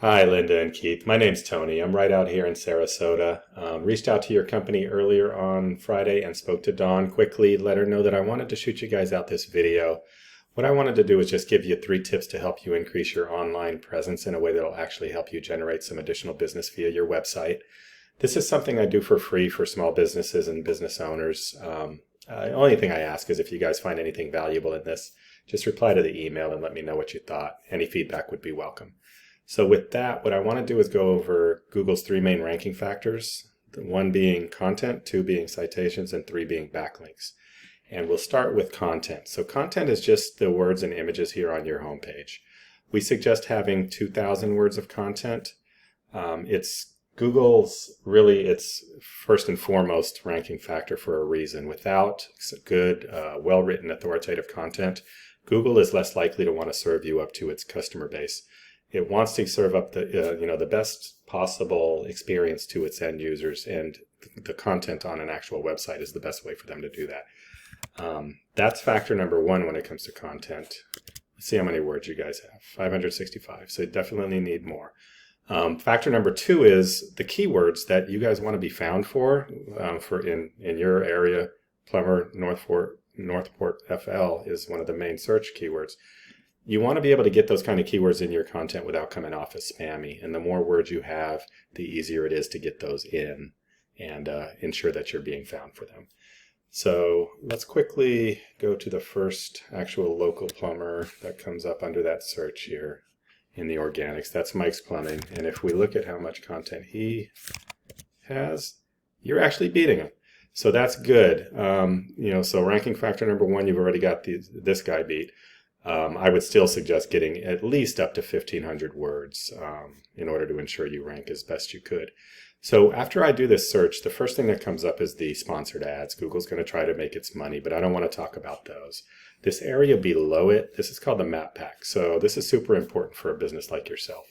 Hi, Linda and Keith. My name's Tony. I'm right out here in Sarasota. Reached out to your company earlier on Friday and spoke to Dawn quickly, let her know that I wanted to shoot you guys out this video. What I wanted to do is just give you 3 tips to help you increase your online presence in a way that will actually help you generate some additional business via your website. This is something I do for free for small businesses and business owners. The only thing I ask is if you guys find anything valuable in this, just reply to the email and let me know what you thought. Any feedback would be welcome. So with that, what I want to do is go over Google's 3 main ranking factors, the 1 being content, 2 being citations, and 3 being backlinks. And we'll start with content. So content is just the words and images here on your homepage. We suggest having 2,000 words of content. It's its first and foremost ranking factor for a reason. Without good, well-written, authoritative content, Google is less likely to want to serve you up to its customer base. It wants to serve up the best possible experience to its end users, and the content on an actual website is the best way for them to do that. That's factor number 1 when it comes to content. Let's see how many words you guys have. 565. So you definitely need more. Factor number 2 is the keywords that you guys want to be found for in your area. Plumber, Northport FL is one of the main search keywords. You want to be able to get those kind of keywords in your content without coming off as spammy. And the more words you have, the easier it is to get those in and ensure that you're being found for them. So let's quickly go to the first actual local plumber that comes up under that search here in the organics. That's Mike's Plumbing. And if we look at how much content he has, you're actually beating him. So that's good. So ranking factor number 1, you've already got this guy beat. I would still suggest getting at least up to 1,500 words in order to ensure you rank as best you could. So after I do this search, the first thing that comes up is the sponsored ads. Google's going to try to make its money, but I don't want to talk about those. This area below it, this is called the map pack. So this is super important for a business like yourself.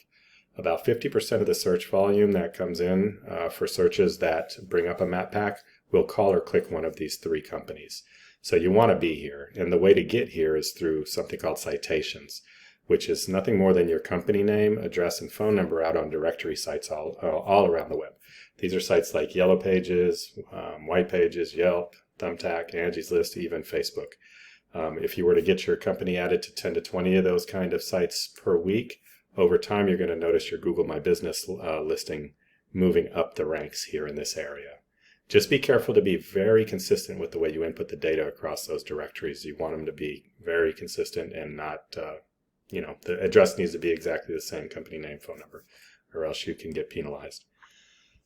About 50% of the search volume that comes in for searches that bring up a map pack will call or click one of these 3 companies. So you want to be here, and the way to get here is through something called citations, which is nothing more than your company name, address, and phone number out on directory sites all around the web. These are sites like Yellow Pages, White Pages, Yelp, Thumbtack, Angie's List, even Facebook. If you were to get your company added to 10 to 20 of those kind of sites per week, over time you're going to notice your Google My Business listing moving up the ranks here in this area. Just be careful to be very consistent with the way you input the data across those directories. You want them to be very consistent and not, the address needs to be exactly the same, company name, phone number, or else you can get penalized.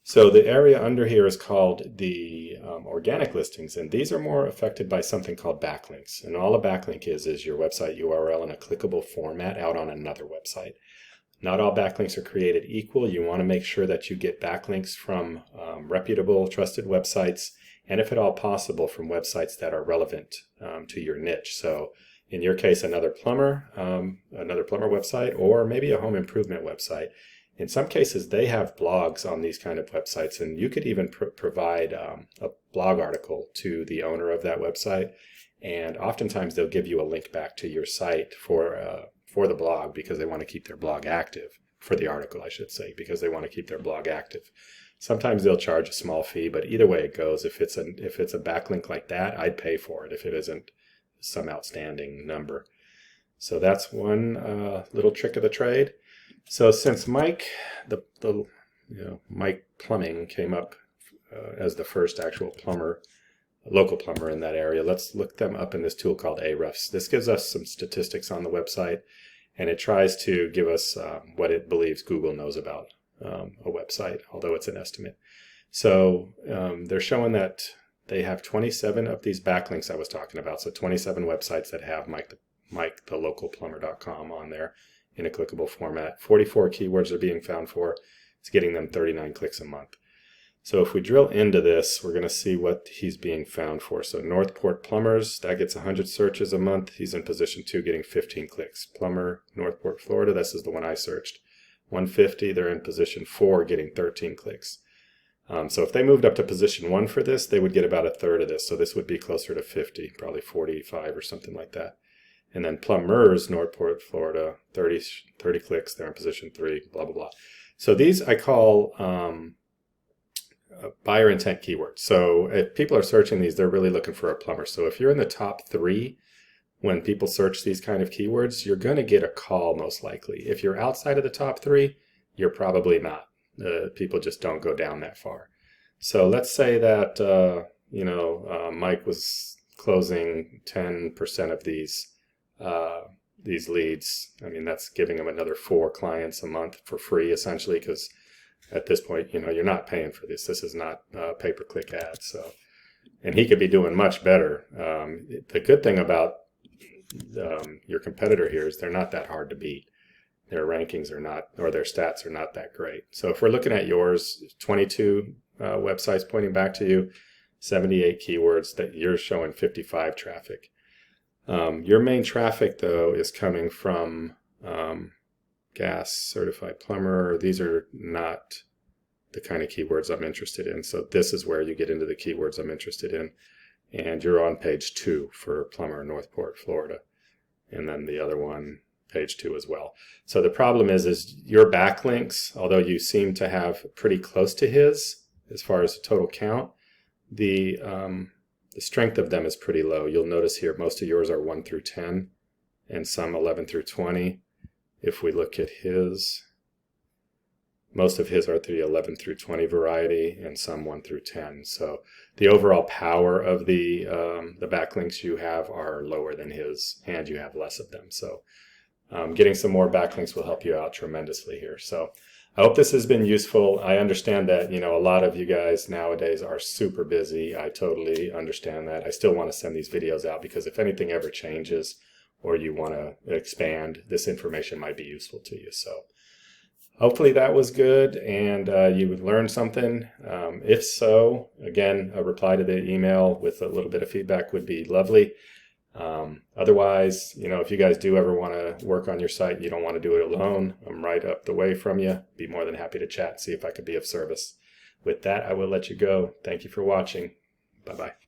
So the area under here is called the organic listings, and these are more affected by something called backlinks. And all a backlink is your website URL in a clickable format out on another website. Not all backlinks are created equal. You want to make sure that you get backlinks from reputable, trusted websites, and if at all possible, from websites that are relevant to your niche. So in your case, another plumber website, or maybe a home improvement website. In some cases, they have blogs on these kind of websites, and you could even provide a blog article to the owner of that website, and oftentimes they'll give you a link back to your site for the blog because they want to keep their blog active, for the article I should say, because they want to keep their blog active. Sometimes they'll charge a small fee, but either way it goes, if it's a backlink like that, I'd pay for it if it isn't some outstanding number. So that's one little trick of the trade. So since Mike, Mike Plumbing came up as the first actual local plumber in that area, let's look them up in this tool called Ahrefs. This gives us some statistics on the website, and it tries to give us what it believes Google knows about a website, although it's an estimate. So they're showing that they have 27 of these backlinks I was talking about. So 27 websites that have MikeTheLocalPlumber.com on there in a clickable format. 44 keywords are being found for. It's getting them 39 clicks a month. So if we drill into this, we're going to see what he's being found for. So Northport Plumbers, that gets 100 searches a month. He's in position 2, getting 15 clicks. Plumber, Northport, Florida, this is the one I searched. 150, they're in position 4, getting 13 clicks. So if they moved up to position 1 for this, they would get about a third of this. So this would be closer to 50, probably 45 or something like that. And then Plumbers, Northport, Florida, 30 clicks, they're in position 3, blah, blah, blah. So these I call buyer intent keywords. So if people are searching these, they're really looking for a plumber. So if you're in the top 3, when people search these kind of keywords, you're going to get a call most likely. If you're outside of the top 3, you're probably not. People just don't go down that far. So let's say that, Mike was closing 10% of these leads. I mean, that's giving him another 4 clients a month for free, essentially, because at this point, you're not paying for this. This is not pay-per-click ads. So, and he could be doing much better. The good thing about your competitor here is they're not that hard to beat. Their rankings are not, or their stats are not that great. So if we're looking at yours, 22 websites pointing back to you, 78 keywords, that you're showing 55 traffic. Your main traffic, though, is coming from gas certified plumber. These are not the kind of keywords I'm interested in. So this is where you get into the keywords I'm interested in. And you're on page 2 for plumber, Northport, Florida. And then the other one, page 2 as well. So the problem is your backlinks, although you seem to have pretty close to his as far as the total count, the strength of them is pretty low. You'll notice here most of yours are 1 through 10 and some 11 through 20. If we look at his, most of his are the 11 through 20 variety and some 1 through 10. So the overall power of the backlinks you have are lower than his, and you have less of them. So getting some more backlinks will help you out tremendously here. So I hope this has been useful. I understand that, a lot of you guys nowadays are super busy. I totally understand that. I still want to send these videos out because if anything ever changes or you want to expand, this information might be useful to you. So hopefully that was good and you would learn something. If so, again, a reply to the email with a little bit of feedback would be lovely. Otherwise, if you guys do ever want to work on your site and you don't want to do it alone, I'm right up the way from you. Be more than happy to chat and see if I could be of service. With that, I will let you go. Thank you for watching. Bye-bye.